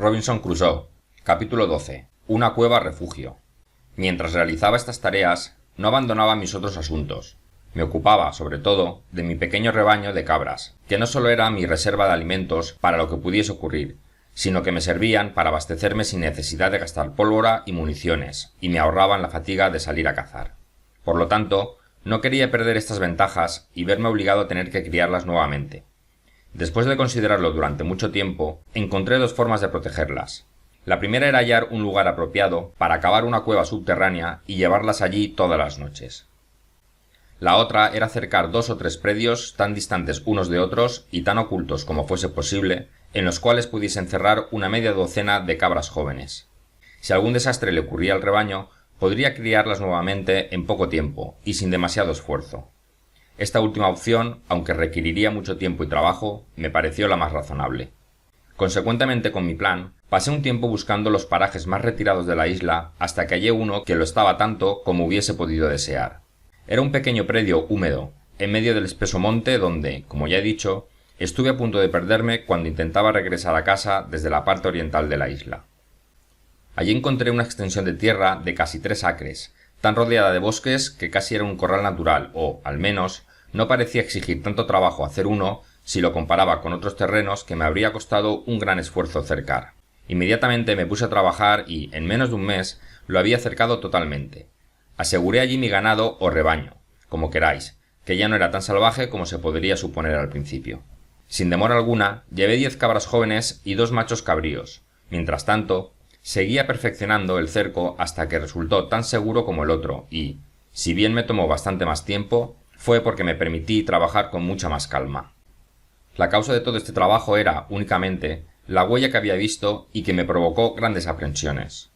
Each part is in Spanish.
Robinson Crusoe. Capítulo 12. Una cueva refugio. Mientras realizaba estas tareas, no abandonaba mis otros asuntos. Me ocupaba, sobre todo, de mi pequeño rebaño de cabras, que no solo era mi reserva de alimentos para lo que pudiese ocurrir, sino que me servían para abastecerme sin necesidad de gastar pólvora y municiones, y me ahorraban la fatiga de salir a cazar. Por lo tanto, no quería perder estas ventajas y verme obligado a tener que criarlas nuevamente. Después de considerarlo durante mucho tiempo, encontré dos formas de protegerlas. La primera era hallar un lugar apropiado para cavar una cueva subterránea y llevarlas allí todas las noches. La otra era cercar 2 o 3 predios tan distantes unos de otros y tan ocultos como fuese posible, en los cuales pudiese encerrar una media docena de cabras jóvenes. Si algún desastre le ocurría al rebaño, podría criarlas nuevamente en poco tiempo y sin demasiado esfuerzo. Esta última opción, aunque requeriría mucho tiempo y trabajo, me pareció la más razonable. Consecuentemente con mi plan, pasé un tiempo buscando los parajes más retirados de la isla hasta que hallé uno que lo estaba tanto como hubiese podido desear. Era un pequeño predio húmedo, en medio del espeso monte donde, como ya he dicho, estuve a punto de perderme cuando intentaba regresar a casa desde la parte oriental de la isla. Allí encontré una extensión de tierra de casi 3 acres, tan rodeada de bosques que casi era un corral natural o, al menos, no parecía exigir tanto trabajo hacer uno si lo comparaba con otros terrenos que me habría costado un gran esfuerzo cercar. Inmediatamente me puse a trabajar y, en menos de un mes, lo había cercado totalmente. Aseguré allí mi ganado o rebaño, como queráis, que ya no era tan salvaje como se podría suponer al principio. Sin demora alguna, llevé 10 cabras jóvenes y 2 machos cabríos. Mientras tanto, seguía perfeccionando el cerco hasta que resultó tan seguro como el otro y, si bien me tomó bastante más tiempo, fue porque me permití trabajar con mucha más calma. La causa de todo este trabajo era, únicamente, la huella que había visto y que me provocó grandes aprensiones.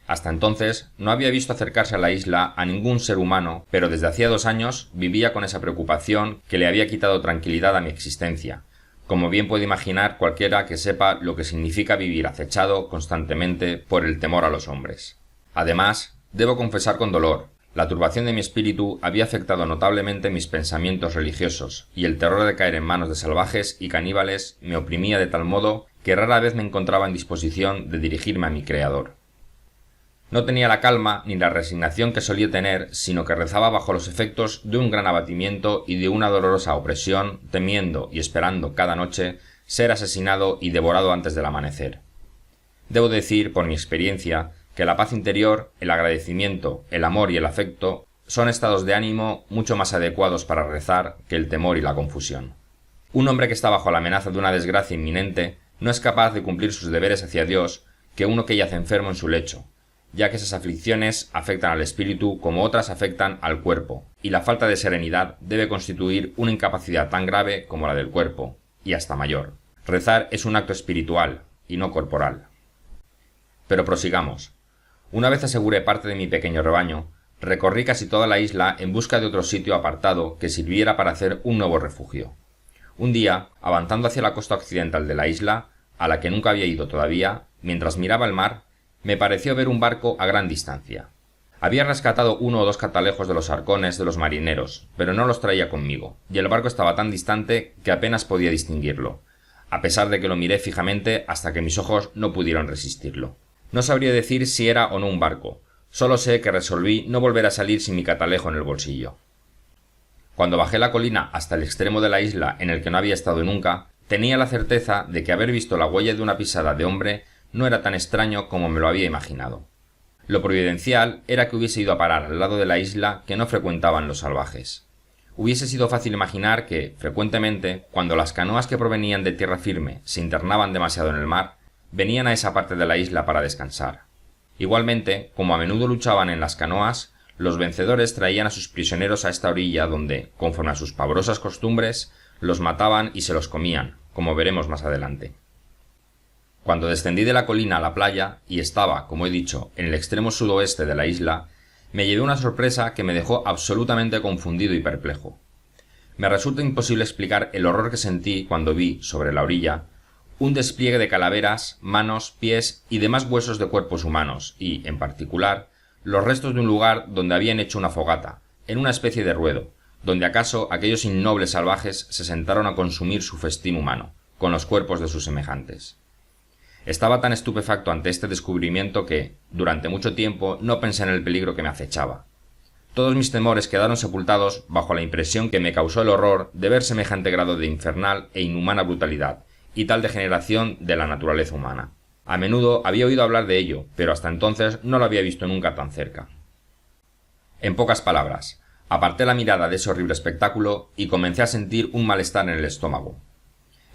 Hasta entonces no había visto acercarse a la isla a ningún ser humano, pero desde hacía 2 años vivía con esa preocupación que le había quitado tranquilidad a mi existencia, como bien puede imaginar cualquiera que sepa lo que significa vivir acechado constantemente por el temor a los hombres. Además, debo confesar con dolor, la turbación de mi espíritu había afectado notablemente mis pensamientos religiosos, y el terror de caer en manos de salvajes y caníbales me oprimía de tal modo que rara vez me encontraba en disposición de dirigirme a mi Creador. No tenía la calma ni la resignación que solía tener, sino que rezaba bajo los efectos de un gran abatimiento y de una dolorosa opresión, temiendo y esperando cada noche ser asesinado y devorado antes del amanecer. Debo decir, por mi experiencia, que la paz interior, el agradecimiento, el amor y el afecto son estados de ánimo mucho más adecuados para rezar que el temor y la confusión. Un hombre que está bajo la amenaza de una desgracia inminente no es capaz de cumplir sus deberes hacia Dios que uno que yace enfermo en su lecho, ya que esas aflicciones afectan al espíritu como otras afectan al cuerpo, y la falta de serenidad debe constituir una incapacidad tan grave como la del cuerpo, y hasta mayor. Rezar es un acto espiritual, y no corporal. Pero prosigamos. Una vez aseguré parte de mi pequeño rebaño, recorrí casi toda la isla en busca de otro sitio apartado que sirviera para hacer un nuevo refugio. Un día, avanzando hacia la costa occidental de la isla, a la que nunca había ido todavía, mientras miraba el mar, me pareció ver un barco a gran distancia. Había rescatado 1 o 2 catalejos de los arcones de los marineros, pero no los traía conmigo, y el barco estaba tan distante que apenas podía distinguirlo, a pesar de que lo miré fijamente hasta que mis ojos no pudieron resistirlo. No sabría decir si era o no un barco, solo sé que resolví no volver a salir sin mi catalejo en el bolsillo. Cuando bajé la colina hasta el extremo de la isla en el que no había estado nunca, tenía la certeza de que haber visto la huella de una pisada de hombre no era tan extraño como me lo había imaginado. Lo providencial era que hubiese ido a parar al lado de la isla que no frecuentaban los salvajes. Hubiese sido fácil imaginar que, frecuentemente, cuando las canoas que provenían de tierra firme se internaban demasiado en el mar, venían a esa parte de la isla para descansar. Igualmente, como a menudo luchaban en las canoas, los vencedores traían a sus prisioneros a esta orilla donde, conforme a sus pavorosas costumbres, los mataban y se los comían, como veremos más adelante. Cuando descendí de la colina a la playa, y estaba, como he dicho, en el extremo sudoeste de la isla, me llevé una sorpresa que me dejó absolutamente confundido y perplejo. Me resulta imposible explicar el horror que sentí cuando vi, sobre la orilla, un despliegue de calaveras, manos, pies y demás huesos de cuerpos humanos y, en particular, los restos de un lugar donde habían hecho una fogata, en una especie de ruedo, donde acaso aquellos innobles salvajes se sentaron a consumir su festín humano, con los cuerpos de sus semejantes. Estaba tan estupefacto ante este descubrimiento que, durante mucho tiempo, no pensé en el peligro que me acechaba. Todos mis temores quedaron sepultados bajo la impresión que me causó el horror de ver semejante grado de infernal e inhumana brutalidad y tal degeneración de la naturaleza humana. A menudo había oído hablar de ello, pero hasta entonces no lo había visto nunca tan cerca. En pocas palabras, aparté la mirada de ese horrible espectáculo y comencé a sentir un malestar en el estómago.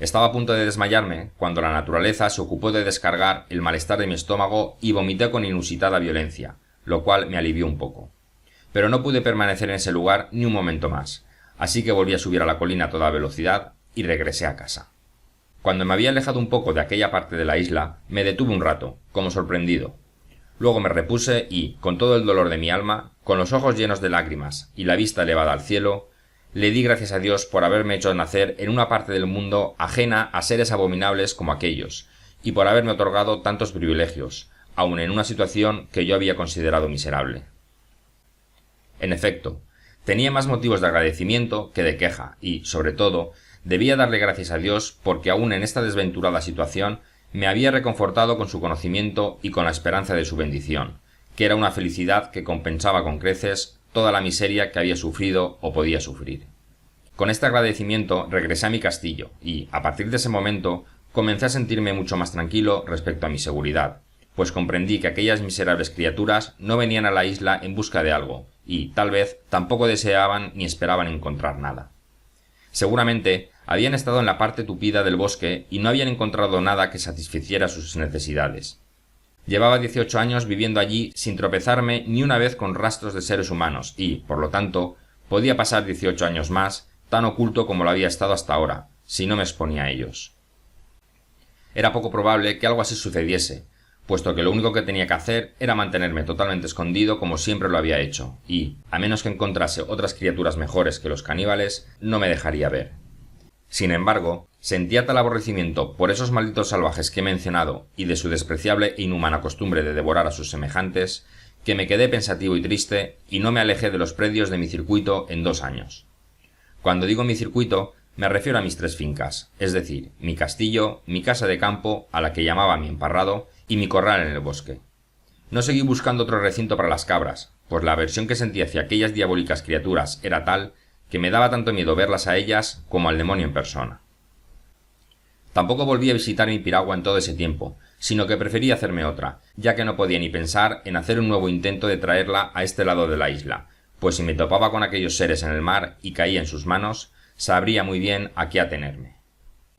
Estaba a punto de desmayarme cuando la naturaleza se ocupó de descargar el malestar de mi estómago y vomité con inusitada violencia, lo cual me alivió un poco. Pero no pude permanecer en ese lugar ni un momento más, así que volví a subir a la colina a toda velocidad y regresé a casa. Cuando me había alejado un poco de aquella parte de la isla, me detuve un rato, como sorprendido. Luego me repuse y, con todo el dolor de mi alma, con los ojos llenos de lágrimas y la vista elevada al cielo, le di gracias a Dios por haberme hecho nacer en una parte del mundo ajena a seres abominables como aquellos, y por haberme otorgado tantos privilegios, aun en una situación que yo había considerado miserable. En efecto, tenía más motivos de agradecimiento que de queja y, sobre todo, debía darle gracias a Dios porque aun en esta desventurada situación me había reconfortado con su conocimiento y con la esperanza de su bendición, que era una felicidad que compensaba con creces toda la miseria que había sufrido o podía sufrir. Con este agradecimiento regresé a mi castillo y, a partir de ese momento, comencé a sentirme mucho más tranquilo respecto a mi seguridad, pues comprendí que aquellas miserables criaturas no venían a la isla en busca de algo, y, tal vez, tampoco deseaban ni esperaban encontrar nada. Seguramente habían estado en la parte tupida del bosque y no habían encontrado nada que satisficiera sus necesidades. Llevaba 18 años viviendo allí sin tropezarme ni una vez con rastros de seres humanos y, por lo tanto, podía pasar 18 años más, tan oculto como lo había estado hasta ahora, si no me exponía a ellos. Era poco probable que algo así sucediese, puesto que lo único que tenía que hacer era mantenerme totalmente escondido como siempre lo había hecho, y, a menos que encontrase otras criaturas mejores que los caníbales, no me dejaría ver. Sin embargo, sentía tal aborrecimiento por esos malditos salvajes que he mencionado y de su despreciable e inhumana costumbre de devorar a sus semejantes, que me quedé pensativo y triste y no me alejé de los predios de mi circuito en 2 años. Cuando digo mi circuito, me refiero a mis 3 fincas, es decir, mi castillo, mi casa de campo, a la que llamaba mi emparrado, y mi corral en el bosque. No seguí buscando otro recinto para las cabras, pues la aversión que sentía hacia aquellas diabólicas criaturas era tal que me daba tanto miedo verlas a ellas como al demonio en persona. Tampoco volví a visitar mi piragua en todo ese tiempo, sino que preferí hacerme otra, ya que no podía ni pensar en hacer un nuevo intento de traerla a este lado de la isla, pues si me topaba con aquellos seres en el mar y caía en sus manos, sabría muy bien a qué atenerme.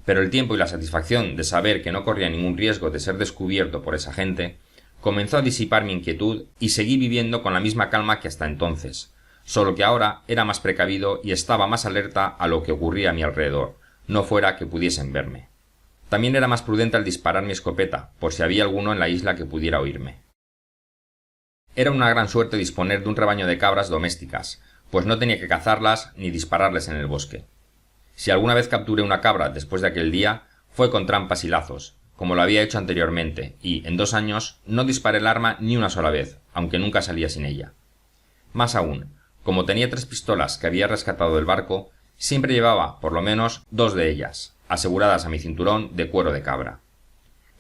Pero el tiempo y la satisfacción de saber que no corría ningún riesgo de ser descubierto por esa gente comenzó a disipar mi inquietud y seguí viviendo con la misma calma que hasta entonces, solo que ahora era más precavido y estaba más alerta a lo que ocurría a mi alrededor, no fuera que pudiesen verme. También era más prudente al disparar mi escopeta, por si había alguno en la isla que pudiera oírme. Era una gran suerte disponer de un rebaño de cabras domésticas, pues no tenía que cazarlas ni dispararles en el bosque. Si alguna vez capturé una cabra después de aquel día, fue con trampas y lazos, como lo había hecho anteriormente, y en 2 años no disparé el arma ni una sola vez, aunque nunca salía sin ella. Más aún, como tenía 3 pistolas que había rescatado del barco, siempre llevaba, por lo menos, 2 de ellas, aseguradas a mi cinturón de cuero de cabra.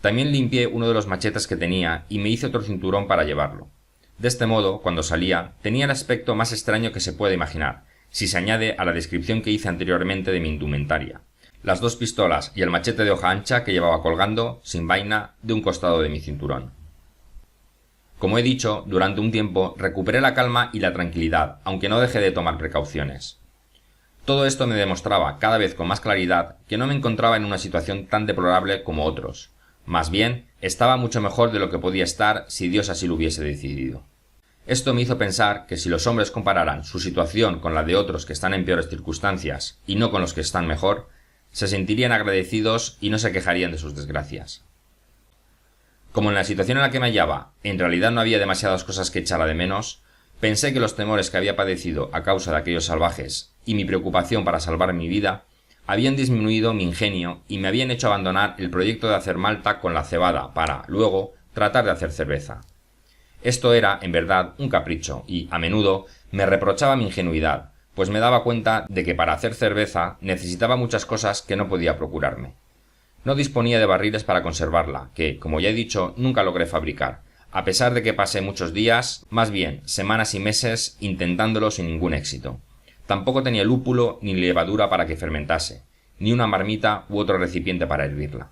También limpié uno de los machetes que tenía y me hice otro cinturón para llevarlo. De este modo, cuando salía, tenía el aspecto más extraño que se puede imaginar, si se añade a la descripción que hice anteriormente de mi indumentaria, las 2 pistolas y el machete de hoja ancha que llevaba colgando, sin vaina, de un costado de mi cinturón. Como he dicho, durante un tiempo recuperé la calma y la tranquilidad, aunque no dejé de tomar precauciones. Todo esto me demostraba cada vez con más claridad que no me encontraba en una situación tan deplorable como otros. Más bien, estaba mucho mejor de lo que podía estar si Dios así lo hubiese decidido. Esto me hizo pensar que si los hombres compararan su situación con la de otros que están en peores circunstancias y no con los que están mejor, se sentirían agradecidos y no se quejarían de sus desgracias. Como en la situación en la que me hallaba, en realidad no había demasiadas cosas que echara de menos, pensé que los temores que había padecido a causa de aquellos salvajes y mi preocupación para salvar mi vida habían disminuido mi ingenio y me habían hecho abandonar el proyecto de hacer malta con la cebada para, luego, tratar de hacer cerveza. Esto era, en verdad, un capricho y, a menudo, me reprochaba mi ingenuidad, pues me daba cuenta de que para hacer cerveza necesitaba muchas cosas que no podía procurarme. No disponía de barriles para conservarla, que, como ya he dicho, nunca logré fabricar, a pesar de que pasé muchos días, más bien semanas y meses, intentándolo sin ningún éxito. Tampoco tenía lúpulo ni levadura para que fermentase, ni una marmita u otro recipiente para hervirla.